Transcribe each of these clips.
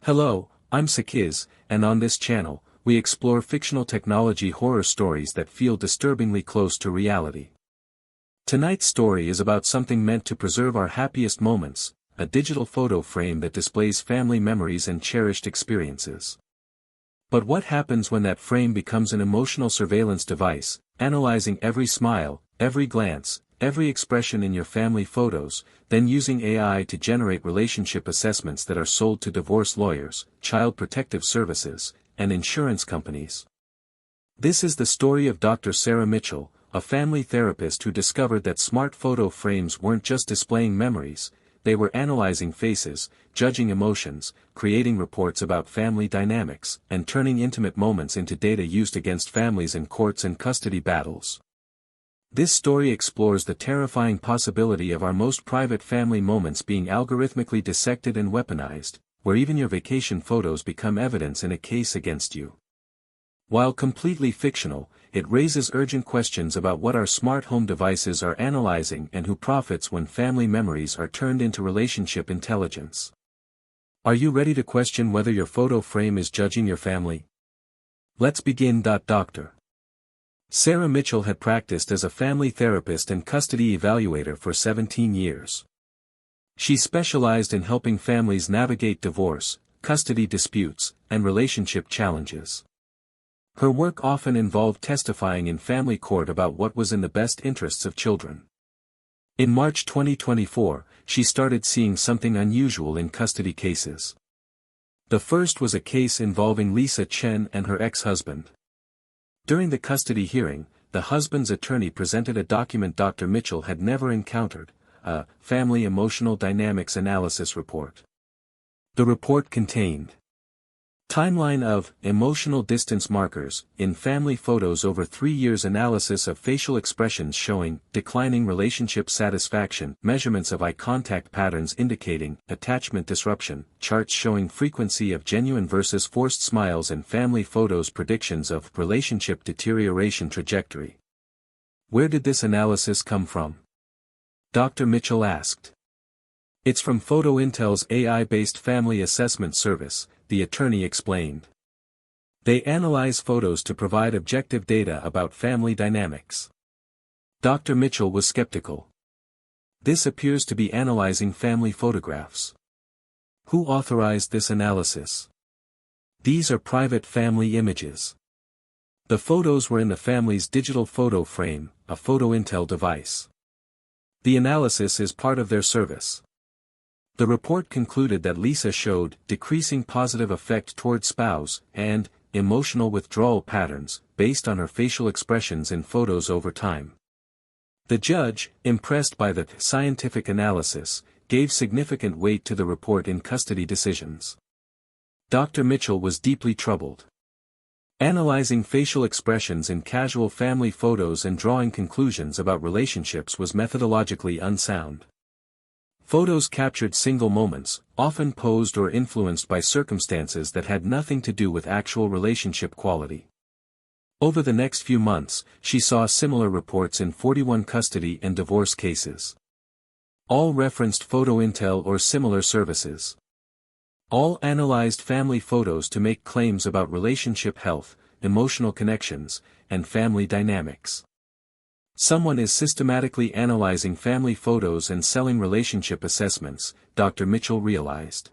Hello, I'm Sakiz, and on this channel, we explore fictional technology horror stories that feel disturbingly close to reality. Tonight's story is about something meant to preserve our happiest moments, a digital photo frame that displays family memories and cherished experiences. But what happens when that frame becomes an emotional surveillance device, analyzing every smile, every glance, every expression in your family photos, then using AI to generate relationship assessments that are sold to divorce lawyers, child protective services, and insurance companies? This is the story of Dr. Sarah Mitchell, a family therapist who discovered that smart photo frames weren't just displaying memories, they were analyzing faces, judging emotions, creating reports about family dynamics, and turning intimate moments into data used against families in courts and custody battles. This story explores the terrifying possibility of our most private family moments being algorithmically dissected and weaponized, where even your vacation photos become evidence in a case against you. While completely fictional, it raises urgent questions about what our smart home devices are analyzing and who profits when family memories are turned into relationship intelligence. Are you ready to question whether your photo frame is judging your family? Let's begin. Dr. Sarah Mitchell had practiced as a family therapist and custody evaluator for 17 years. She specialized in helping families navigate divorce, custody disputes, and relationship challenges. Her work often involved testifying in family court about what was in the best interests of children. In March 2024, she started seeing something unusual in custody cases. The first was a case involving Lisa Chen and her ex-husband. During the custody hearing, the husband's attorney presented a document Dr. Mitchell had never encountered, a Family Emotional Dynamics Analysis Report. The report contained timeline of emotional distance markers in family photos over 3 years, analysis of facial expressions showing declining relationship satisfaction, measurements of eye contact patterns indicating attachment disruption, charts showing frequency of genuine versus forced smiles in family photos, predictions of relationship deterioration trajectory. Where did this analysis come from? Dr. Mitchell asked. It's from PhotoIntel's AI-based family assessment service, the attorney explained. They analyze photos to provide objective data about family dynamics. Dr. Mitchell was skeptical. This appears to be analyzing family photographs. Who authorized this analysis? These are private family images. The photos were in the family's digital photo frame, a PhotoIntel device. The analysis is part of their service. The report concluded that Lisa showed decreasing positive effect toward spouse and emotional withdrawal patterns based on her facial expressions in photos over time. The judge, impressed by the scientific analysis, gave significant weight to the report in custody decisions. Dr. Mitchell was deeply troubled. Analyzing facial expressions in casual family photos and drawing conclusions about relationships was methodologically unsound. Photos captured single moments, often posed or influenced by circumstances that had nothing to do with actual relationship quality. Over the next few months, she saw similar reports in 41 custody and divorce cases. All referenced PhotoIntel or similar services. All analyzed family photos to make claims about relationship health, emotional connections, and family dynamics. Someone is systematically analyzing family photos and selling relationship assessments, Dr. Mitchell realized.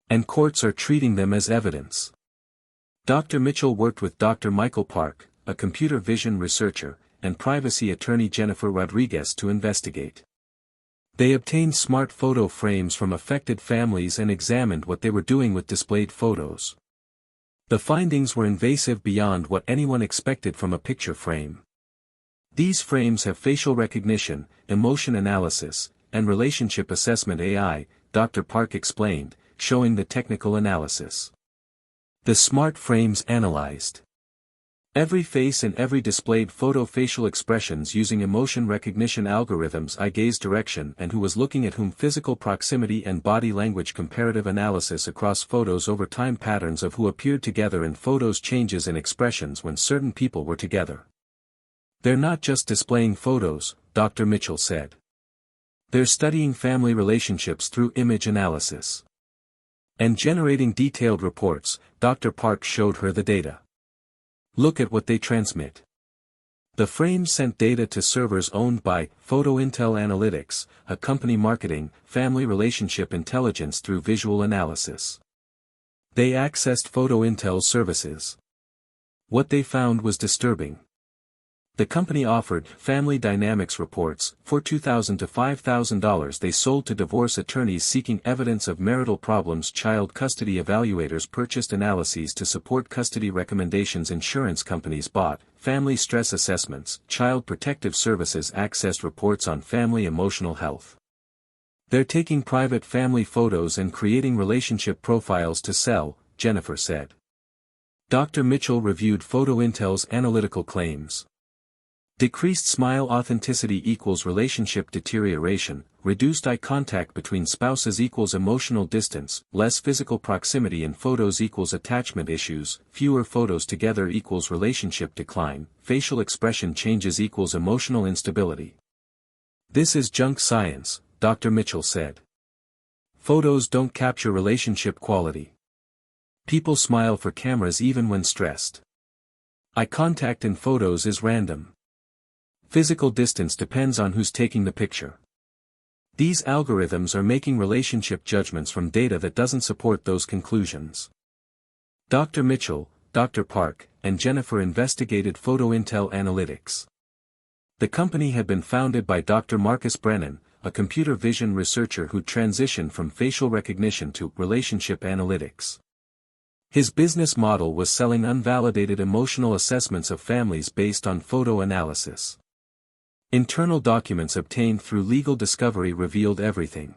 And courts are treating them as evidence. Dr. Mitchell worked with Dr. Michael Park, a computer vision researcher, and privacy attorney Jennifer Rodriguez to investigate. They obtained smart photo frames from affected families and examined what they were doing with displayed photos. The findings were invasive beyond what anyone expected from a picture frame. These frames have facial recognition, emotion analysis, and relationship assessment AI, Dr. Park explained, showing the technical analysis. The smart frames analyzed every face and every displayed photo, facial expressions using emotion recognition algorithms, eye gaze direction, and who was looking at whom, physical proximity and body language, comparative analysis across photos over time, patterns of who appeared together in photos, changes in expressions when certain people were together. They're not just displaying photos, Dr. Mitchell said. They're studying family relationships through image analysis. And generating detailed reports, Dr. Park showed her the data. Look at what they transmit. The frames sent data to servers owned by PhotoIntel Analytics, a company marketing family relationship intelligence through visual analysis. They accessed PhotoIntel's services. What they found was disturbing. The company offered family dynamics reports for $2,000 to $5,000 they sold to divorce attorneys seeking evidence of marital problems. Child custody evaluators purchased analyses to support custody recommendations. Insurance companies bought family stress assessments. Child Protective Services accessed reports on family emotional health. They're taking private family photos and creating relationship profiles to sell, Jennifer said. Dr. Mitchell reviewed PhotoIntel's analytical claims. Decreased smile authenticity equals relationship deterioration, reduced eye contact between spouses equals emotional distance, less physical proximity in photos equals attachment issues, fewer photos together equals relationship decline, facial expression changes equals emotional instability. This is junk science, Dr. Mitchell said. Photos don't capture relationship quality. People smile for cameras even when stressed. Eye contact in photos is random. Physical distance depends on who's taking the picture. These algorithms are making relationship judgments from data that doesn't support those conclusions. Dr. Mitchell, Dr. Park, and Jennifer investigated PhotoIntel Analytics. The company had been founded by Dr. Marcus Brennan, a computer vision researcher who transitioned from facial recognition to relationship analytics. His business model was selling unvalidated emotional assessments of families based on photo analysis. Internal documents obtained through legal discovery revealed everything.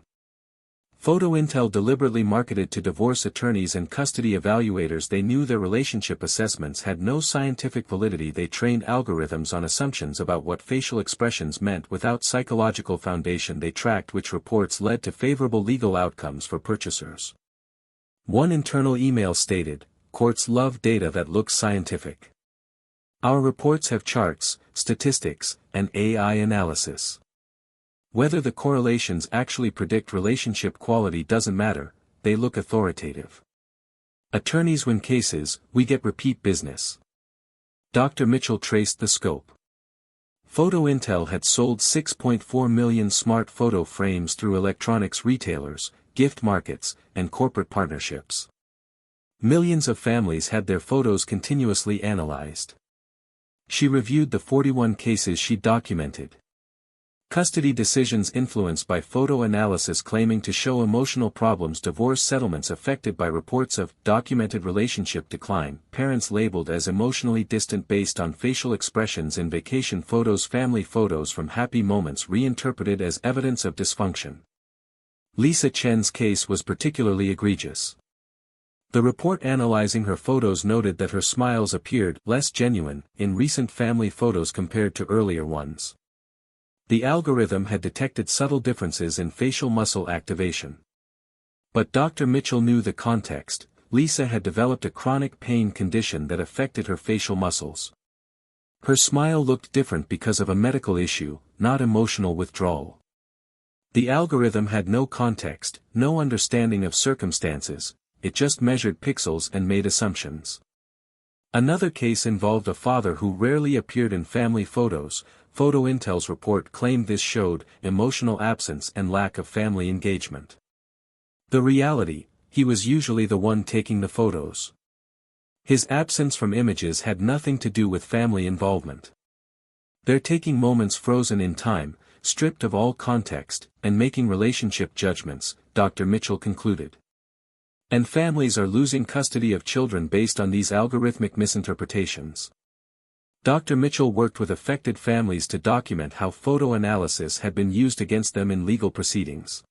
PhotoIntel deliberately marketed to divorce attorneys and custody evaluators. They knew their relationship assessments had no scientific validity. They trained algorithms on assumptions about what facial expressions meant without psychological foundation. They tracked which reports led to favorable legal outcomes for purchasers. One internal email stated, "Courts love data that looks scientific. Our reports have charts, statistics, and AI analysis. Whether the correlations actually predict relationship quality doesn't matter, they look authoritative. Attorneys win cases, we get repeat business." Dr. Mitchell traced the scope. PhotoIntel had sold 6.4 million smart photo frames through electronics retailers, gift markets, and corporate partnerships. Millions of families had their photos continuously analyzed. She reviewed the 41 cases she documented. Custody decisions influenced by photo analysis claiming to show emotional problems. Divorce settlements affected by reports of documented relationship decline. Parents labeled as emotionally distant based on facial expressions in vacation photos. Family photos from happy moments reinterpreted as evidence of dysfunction. Lisa Chen's case was particularly egregious. The report analyzing her photos noted that her smiles appeared less genuine in recent family photos compared to earlier ones. The algorithm had detected subtle differences in facial muscle activation. But Dr. Mitchell knew the context. Lisa had developed a chronic pain condition that affected her facial muscles. Her smile looked different because of a medical issue, not emotional withdrawal. The algorithm had no context, no understanding of circumstances, it just measured pixels and made assumptions. Another case involved a father who rarely appeared in family photos. PhotoIntel's report claimed this showed emotional absence and lack of family engagement. The reality, he was usually the one taking the photos. His absence from images had nothing to do with family involvement. They're taking moments frozen in time, stripped of all context, and making relationship judgments, Dr. Mitchell concluded. And families are losing custody of children based on these algorithmic misinterpretations. Dr. Mitchell worked with affected families to document how photo analysis had been used against them in legal proceedings.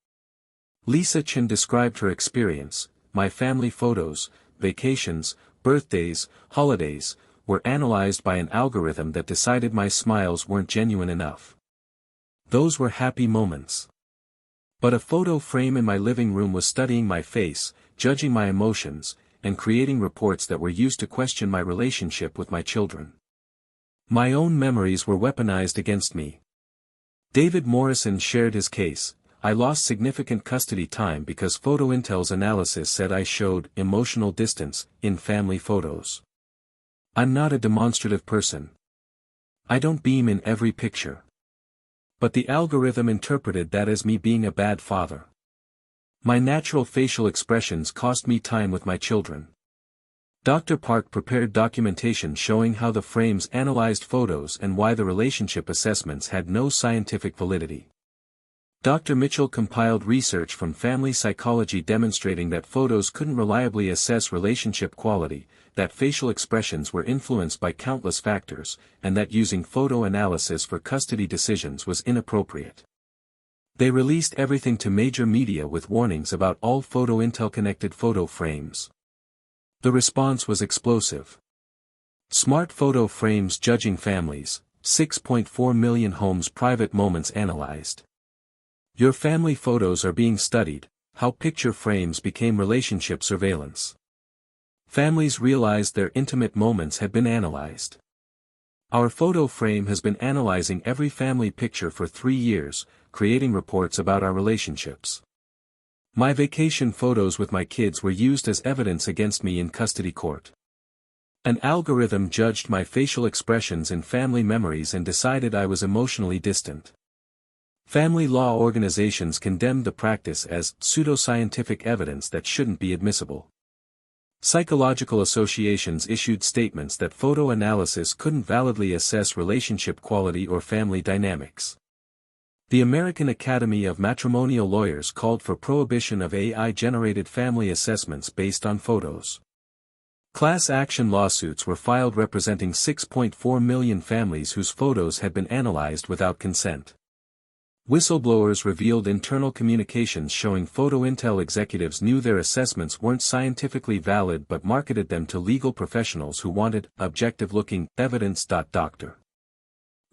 Lisa Chen described her experience. My family photos, vacations, birthdays, holidays, were analyzed by an algorithm that decided my smiles weren't genuine enough. Those were happy moments. But a photo frame in my living room was studying my face, judging my emotions, and creating reports that were used to question my relationship with my children. My own memories were weaponized against me. David Morrison shared his case. I lost significant custody time because PhotoIntel's analysis said I showed emotional distance in family photos. I'm not a demonstrative person. I don't beam in every picture. But the algorithm interpreted that as me being a bad father. My natural facial expressions cost me time with my children. Dr. Park prepared documentation showing how the frames analyzed photos and why the relationship assessments had no scientific validity. Dr. Mitchell compiled research from family psychology demonstrating that photos couldn't reliably assess relationship quality, that facial expressions were influenced by countless factors, and that using photo analysis for custody decisions was inappropriate. They released everything to major media with warnings about all PhotoIntel connected photo frames. The response was explosive. Smart photo frames judging families, 6.4 million homes' private moments analyzed. Your family photos are being studied, how picture frames became relationship surveillance. Families realized their intimate moments had been analyzed. Our photo frame has been analyzing every family picture for 3 years, creating reports about our relationships. My vacation photos with my kids were used as evidence against me in custody court. An algorithm judged my facial expressions in family memories and decided I was emotionally distant. Family law organizations condemned the practice as pseudoscientific evidence that shouldn't be admissible. Psychological associations issued statements that photo analysis couldn't validly assess relationship quality or family dynamics. The American Academy of Matrimonial Lawyers called for prohibition of AI-generated family assessments based on photos. Class action lawsuits were filed representing 6.4 million families whose photos had been analyzed without consent. Whistleblowers revealed internal communications showing PhotoIntel executives knew their assessments weren't scientifically valid but marketed them to legal professionals who wanted objective-looking evidence. Dr.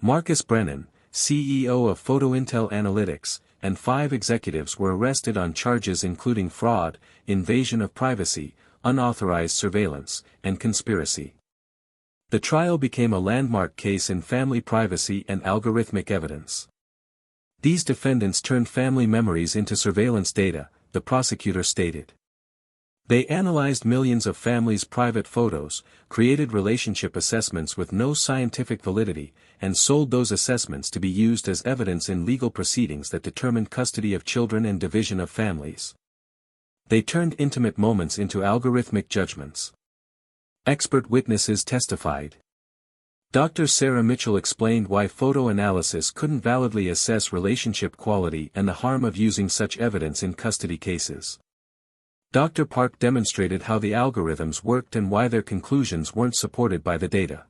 Marcus Brennan, CEO of PhotoIntel Analytics, and 5 executives were arrested on charges including fraud, invasion of privacy, unauthorized surveillance, and conspiracy. The trial became a landmark case in family privacy and algorithmic evidence. These defendants turned family memories into surveillance data, the prosecutor stated. They analyzed millions of families' private photos, created relationship assessments with no scientific validity, and sold those assessments to be used as evidence in legal proceedings that determined custody of children and division of families. They turned intimate moments into algorithmic judgments. Expert witnesses testified. Dr. Sarah Mitchell explained why photo analysis couldn't validly assess relationship quality and the harm of using such evidence in custody cases. Dr. Park demonstrated how the algorithms worked and why their conclusions weren't supported by the data.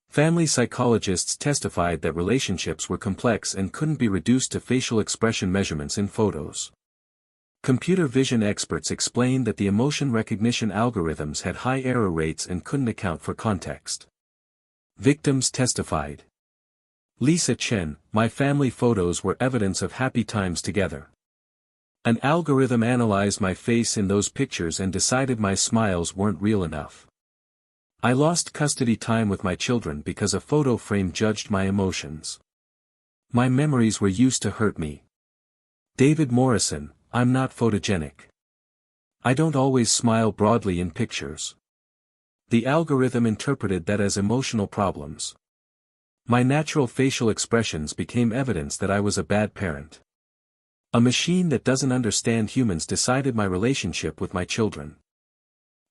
Family psychologists testified that relationships were complex and couldn't be reduced to facial expression measurements in photos. Computer vision experts explained that the emotion recognition algorithms had high error rates and couldn't account for context. Victims testified. Lisa Chen, my family photos were evidence of happy times together. An algorithm analyzed my face in those pictures and decided my smiles weren't real enough. I lost custody time with my children because a photo frame judged my emotions. My memories were used to hurt me. David Morrison, I'm not photogenic. I don't always smile broadly in pictures. The algorithm interpreted that as emotional problems. My natural facial expressions became evidence that I was a bad parent. A machine that doesn't understand humans decided my relationship with my children.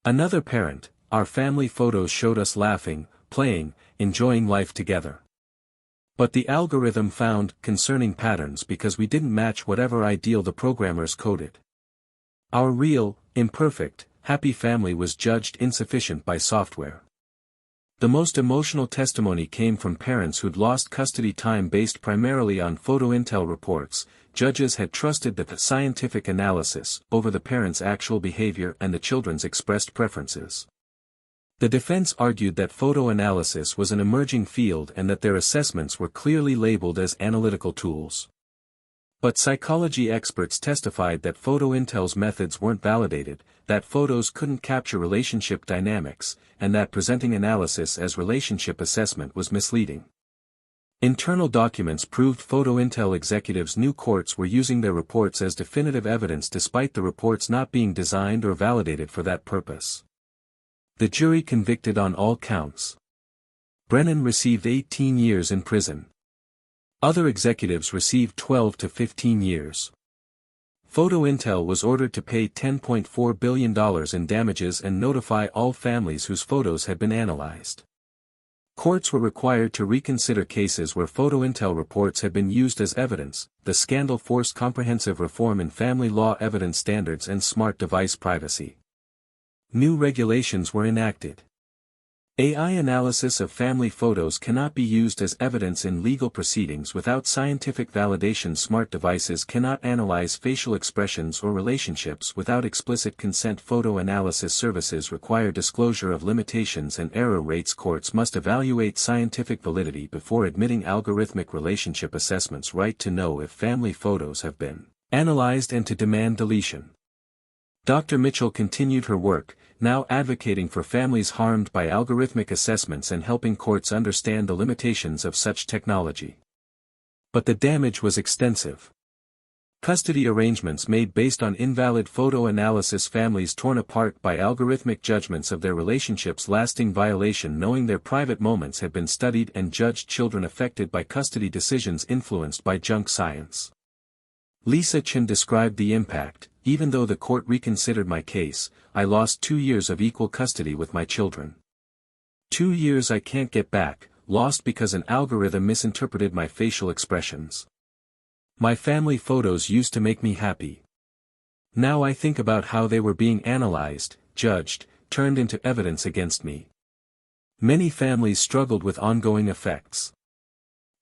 Another parent, our family photos showed us laughing, playing, enjoying life together. But the algorithm found concerning patterns because we didn't match whatever ideal the programmers coded. Our real, imperfect, happy family was judged insufficient by software. The most emotional testimony came from parents who'd lost custody time based primarily on PhotoIntel reports. Judges had trusted the scientific analysis over the parents' actual behavior and the children's expressed preferences. The defense argued that photo analysis was an emerging field and that their assessments were clearly labeled as analytical tools. But psychology experts testified that PhotoIntel's methods weren't validated, that photos couldn't capture relationship dynamics, and that presenting analysis as relationship assessment was misleading. Internal documents proved PhotoIntel executives knew courts were using their reports as definitive evidence despite the reports not being designed or validated for that purpose. The jury convicted on all counts. Brennan received 18 years in prison. Other executives received 12 to 15 years. PhotoIntel was ordered to pay $10.4 billion in damages and notify all families whose photos had been analyzed. Courts were required to reconsider cases where PhotoIntel reports had been used as evidence. The scandal forced comprehensive reform in family law evidence standards and smart device privacy. New regulations were enacted. AI analysis of family photos cannot be used as evidence in legal proceedings without scientific validation. Smart devices cannot analyze facial expressions or relationships without explicit consent. Photo analysis services require disclosure of limitations and error rates. Courts must evaluate scientific validity before admitting algorithmic relationship assessments. Right to know if family photos have been analyzed and to demand deletion. Dr. Mitchell continued her work, now advocating for families harmed by algorithmic assessments and helping courts understand the limitations of such technology. But the damage was extensive. Custody arrangements made based on invalid photo analysis, families torn apart by algorithmic judgments of their relationships, lasting violation knowing their private moments had been studied and judged, children affected by custody decisions influenced by junk science. Lisa Chen described the impact. Even though the court reconsidered my case, I lost 2 years of equal custody with my children. 2 years I can't get back, lost because an algorithm misinterpreted my facial expressions. My family photos used to make me happy. Now I think about how they were being analyzed, judged, turned into evidence against me. Many families struggled with ongoing effects.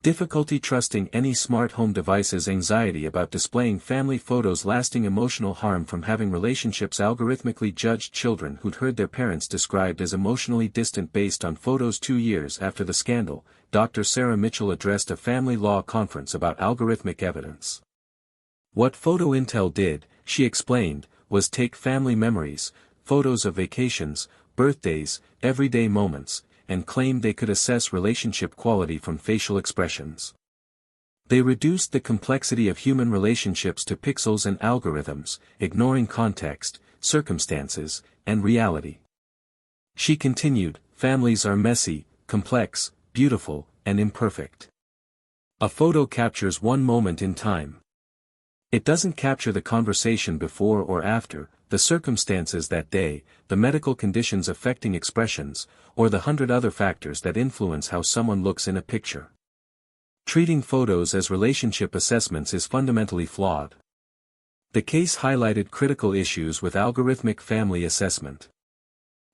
Difficulty trusting any smart home devices, anxiety about displaying family photos, lasting emotional harm from having relationships algorithmically judged, children who'd heard their parents described as emotionally distant based on photos. 2 years after the scandal, Dr. Sarah Mitchell addressed a family law conference about algorithmic evidence. What PhotoIntel did, she explained, was take family memories, photos of vacations, birthdays, everyday moments, and claimed they could assess relationship quality from facial expressions. They reduced the complexity of human relationships to pixels and algorithms, ignoring context, circumstances, and reality. She continued, families are messy, complex, beautiful, and imperfect. A photo captures one moment in time. It doesn't capture the conversation before or after, the circumstances that day, the medical conditions affecting expressions, or the 100 other factors that influence how someone looks in a picture. Treating photos as relationship assessments is fundamentally flawed. The case highlighted critical issues with algorithmic family assessment.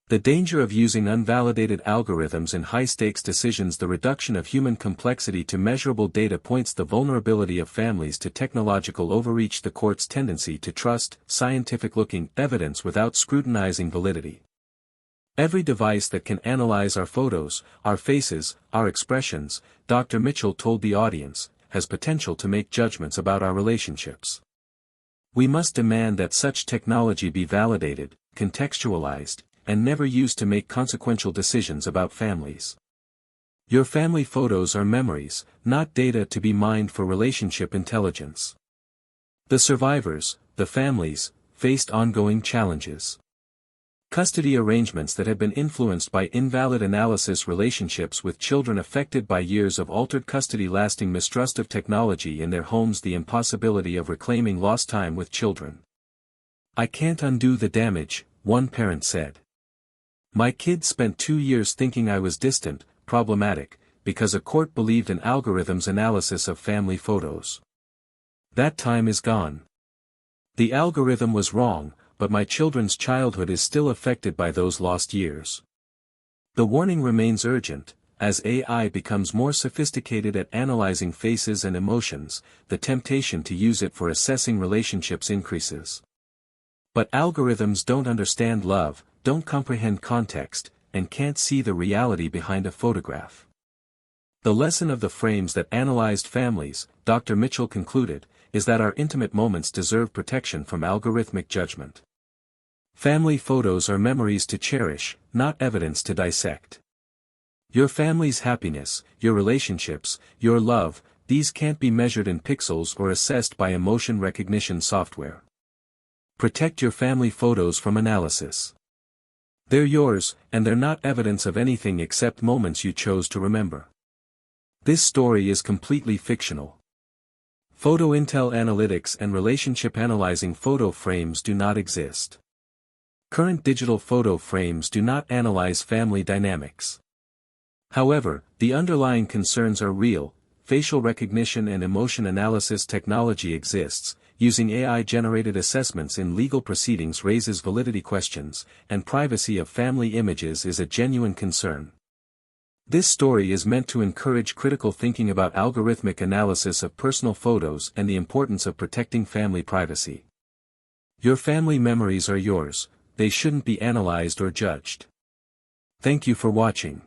The danger of using unvalidated algorithms in high-stakes decisions, the reduction of human complexity to measurable data points, the vulnerability of families to technological overreach, the court's tendency to trust scientific-looking evidence without scrutinizing validity. Every device that can analyze our photos, our faces, our expressions, Dr. Mitchell told the audience, has potential to make judgments about our relationships. We must demand that such technology be validated, contextualized, and never used to make consequential decisions about families. Your family photos are memories, not data to be mined for relationship intelligence. The survivors, the families, faced ongoing challenges. Custody arrangements that had been influenced by invalid analysis, relationships with children affected by years of altered custody, lasting mistrust of technology in their homes, the impossibility of reclaiming lost time with children. I can't undo the damage, one parent said. My kids spent 2 years thinking I was distant, problematic, because a court believed an algorithm's analysis of family photos. That time is gone. The algorithm was wrong, but my children's childhood is still affected by those lost years. The warning remains urgent. As AI becomes more sophisticated at analyzing faces and emotions, the temptation to use it for assessing relationships increases. But algorithms don't understand love, don't comprehend context, and can't see the reality behind a photograph. The lesson of the frames that analyzed families, Dr. Mitchell concluded, is that our intimate moments deserve protection from algorithmic judgment. Family photos are memories to cherish, not evidence to dissect. Your family's happiness, your relationships, your love, these can't be measured in pixels or assessed by emotion recognition software. Protect your family photos from analysis. They're yours, and they're not evidence of anything except moments you chose to remember. This story is completely fictional. PhotoIntel analytics and relationship analyzing photo frames do not exist. Current digital photo frames do not analyze family dynamics. However, the underlying concerns are real. Facial recognition and emotion analysis technology exists. Using AI-generated assessments in legal proceedings raises validity questions, and privacy of family images is a genuine concern. This story is meant to encourage critical thinking about algorithmic analysis of personal photos and the importance of protecting family privacy. Your family memories are yours, they shouldn't be analyzed or judged. Thank you for watching.